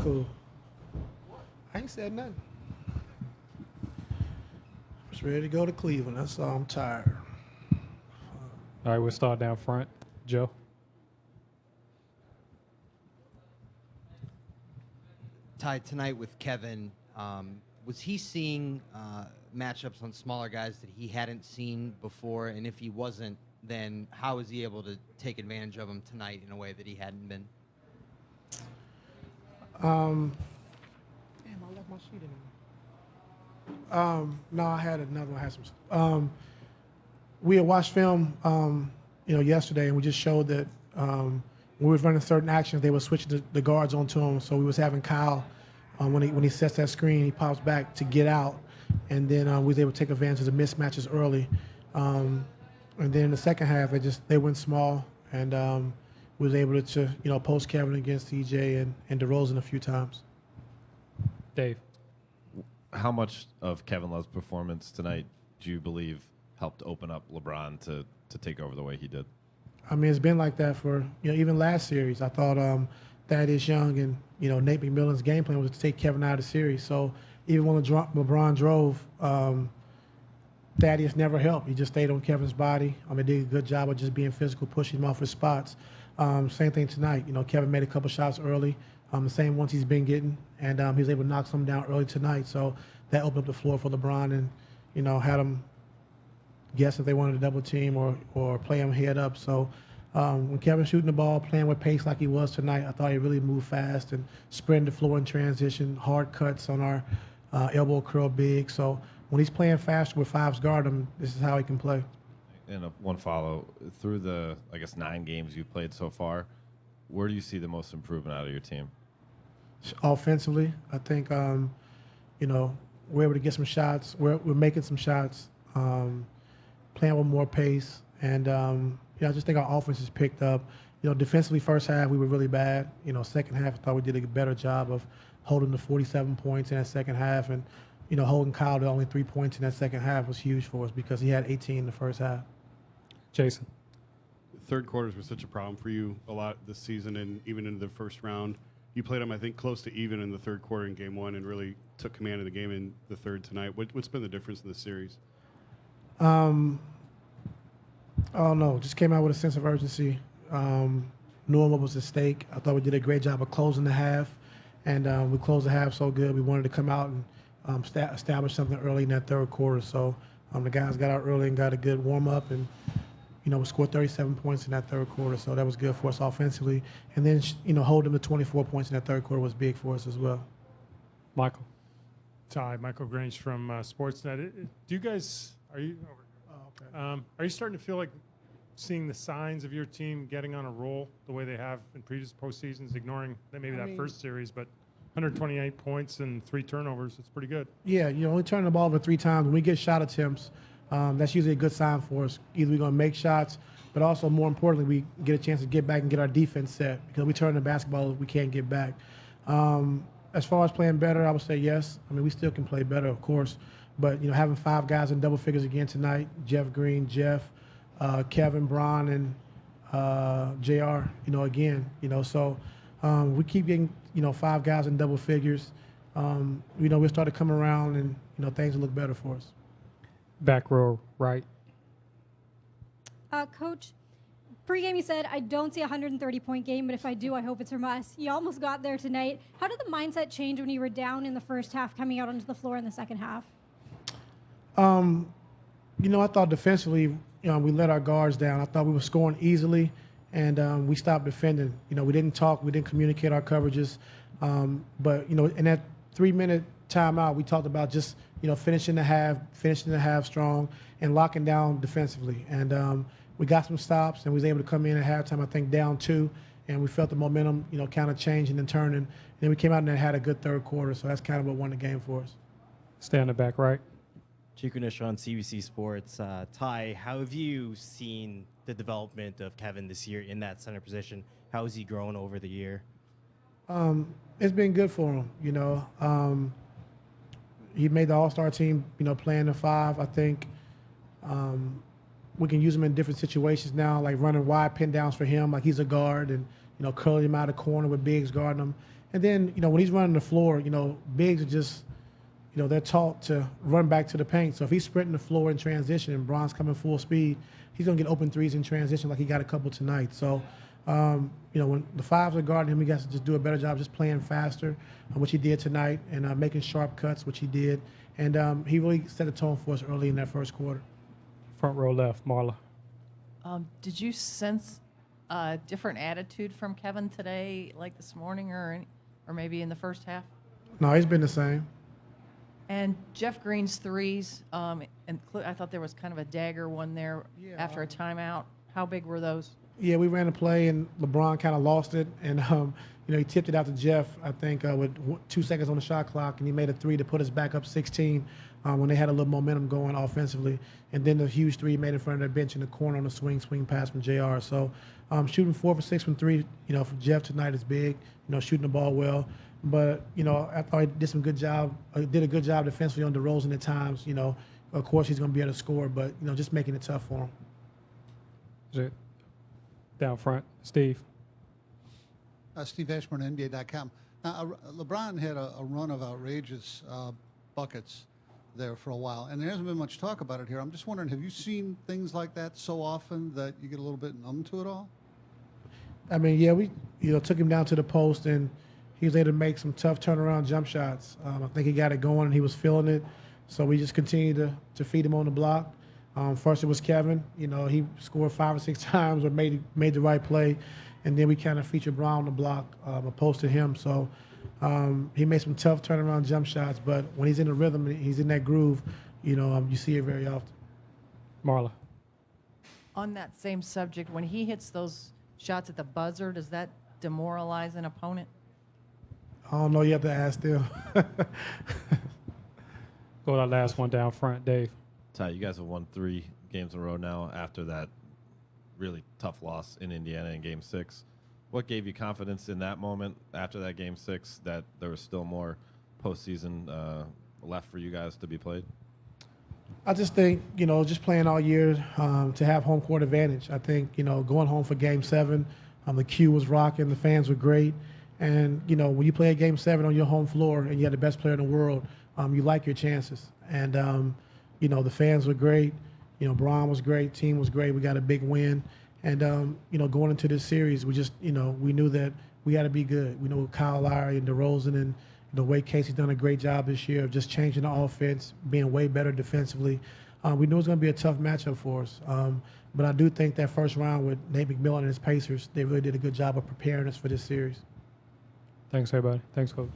cool. I ain't said nothing. Just ready to go to Cleveland. That's all. I'm tired. All right, we'll start down front. Joe. Ty, tonight with Kevin, was he seeing matchups on smaller guys that he hadn't seen before? And if he wasn't, then how was he able to take advantage of them tonight in a way that he hadn't been? Damn, I left my sheet in there. No, I had another one. I had some. We had watched film, yesterday, and we just showed that when we was running certain actions, they were switching the guards onto him. So we was having Kyle, when he sets that screen, he pops back to get out, and then we was able to take advantage of the mismatches early. And then in the second half, they went small, and we was able to post Kevin against EJ and DeRozan a few times. Dave. How much of Kevin Love's performance tonight do you believe helped open up LeBron to take over the way he did? I mean, it's been like that for even last series. I thought Thaddeus Young and Nate McMillan's game plan was to take Kevin out of the series. So even when LeBron drove, Thaddeus never helped. He just stayed on Kevin's body. Did a good job of just being physical, pushing him off his spots. Same thing tonight. Kevin made a couple shots early, the same ones he's been getting, and he was able to knock some down early tonight. So that opened up the floor for LeBron and, had him guess if they wanted to double team or play him head up. So when Kevin's shooting the ball, playing with pace like he was tonight, I thought he really moved fast and spreading the floor in transition, hard cuts on our elbow curl big. So when he's playing faster with fives guard him, this is how he can play. And one follow, through the, 9 games you've played so far, where do you see the most improvement out of your team? Offensively, I think, we're able to get some shots. We're making some shots, playing with more pace. And, I just think our offense has picked up. Defensively, first half, we were really bad. Second half, I thought we did a better job of holding the 47 points in that second half. And, holding Kyle to only 3 points in that second half was huge for us because he had 18 in the first half. Jason. Third quarters were such a problem for you a lot this season and even into the first round. You played them, I think, close to even in the third quarter in game one and really took command of the game in the third tonight. What's been the difference in the series? I don't know. Just came out with a sense of urgency, knowing what was at stake. I thought we did a great job of closing the half, and we closed the half so good. We wanted to come out and establish something early in that third quarter. So the guys got out early and got a good warm-up, and we scored 37 points in that third quarter, so that was good for us offensively. And then, holding them to 24 points in that third quarter was big for us as well. Michael. Ty, Michael Grange from Sportsnet. Do you guys, are you starting to feel like seeing the signs of your team getting on a roll the way they have in previous postseasons, ignoring that first series, but 128 points and 3 turnovers, it's pretty good. Yeah, only turning the ball over 3 times. When we get shot attempts, that's usually a good sign for us. Either we're going to make shots, but also more importantly, we get a chance to get back and get our defense set because we turn the basketball we can't get back. As far as playing better, I would say yes. We still can play better, of course, but having 5 guys in double figures again tonight, Jeff Green, Jeff, Kevin, Bron, and JR, again, so we keep getting, 5 guys in double figures. We'll start to come around and, things will look better for us. Back row right. Coach, pregame you said, I don't see a 130-point game, but if I do, I hope it's from us. You almost got there tonight. How did the mindset change when you were down in the first half, coming out onto the floor in the second half? I thought defensively, we let our guards down. I thought we were scoring easily, and we stopped defending. We didn't talk. We didn't communicate our coverages. But, in that 3-minute timeout, we talked about just, finishing the half strong and locking down defensively. And we got some stops, and we was able to come in at halftime, I think, down 2, and we felt the momentum, kind of changing and turning. And then we came out and had a good third quarter, so that's kind of what won the game for us. Stay on the back right. Chico Nisha on CBC Sports. Ty, how have you seen the development of Kevin this year in that center position? How has he grown over the year? It's been good for him, He made the All-Star team, playing the 5. I think we can use him in different situations now, like running wide pin downs for him, like he's a guard, and, curling him out of the corner with bigs guarding him. And then, when he's running the floor, bigs are just, they're taught to run back to the paint. So if he's sprinting the floor in transition and Bron's coming full speed, he's going to get open threes in transition like he got a couple tonight. So, when the fives are guarding him, he has to just do a better job just playing faster, which he did tonight, and making sharp cuts, which he did. And he really set the tone for us early in that first quarter. Front row left, Marla. Did you sense a different attitude from Kevin today, like this morning or maybe in the first half? No, he's been the same. And Jeff Green's threes, I thought there was kind of a dagger one there after a timeout. How big were those? Yeah, we ran a play, and LeBron kind of lost it. And, he tipped it out to Jeff, I think, with 2 seconds on the shot clock, and he made a three to put us back up 16 when they had a little momentum going offensively. And then the huge three he made in front of their bench in the corner on the swing pass from JR. So shooting 4 for 6 from three, from Jeff tonight is big, shooting the ball well. But, I thought he did a good job defensively on DeRozan at times. Of course he's going to be able to score, but, just making it tough for him. Is it down front, Steve? Steve Ashburn, NBA.com. Now, LeBron had a run of outrageous buckets there for a while, and there hasn't been much talk about it here. I'm just wondering, have you seen things like that so often that you get a little bit numb to it all? I mean, yeah, we took him down to the post, and he was able to make some tough turnaround jump shots. I think he got it going, and he was feeling it. So we just continued to feed him on the block. First it was Kevin. He scored 5 or 6 times or made the right play. And then we kind of featured Brown on the block, opposed to him. So he made some tough turnaround jump shots. But when he's in the rhythm, he's in that groove, you see it very often. Marla. On that same subject, when he hits those shots at the buzzer, does that demoralize an opponent? I don't know. You have to ask them. Go to our last one down front, Dave. Ty, you guys have won 3 games in a row now after that really tough loss in Indiana in Game 6. What gave you confidence in that moment after that Game 6 that there was still more postseason left for you guys to be played? I just think, just playing all year to have home court advantage. I think, going home for Game 7, the queue was rocking, the fans were great. And, when you play a Game 7 on your home floor and you have the best player in the world, you like your chances. And, the fans were great. Braun was great. Team was great. We got a big win. And, going into this series, we just, we knew that we had to be good. We know Kyle Lowry and DeRozan and the way Casey's done a great job this year of just changing the offense, being way better defensively. We knew it was going to be a tough matchup for us. But I do think that first round with Nate McMillan and his Pacers, they really did a good job of preparing us for this series. Thanks, everybody. Thanks, Coach.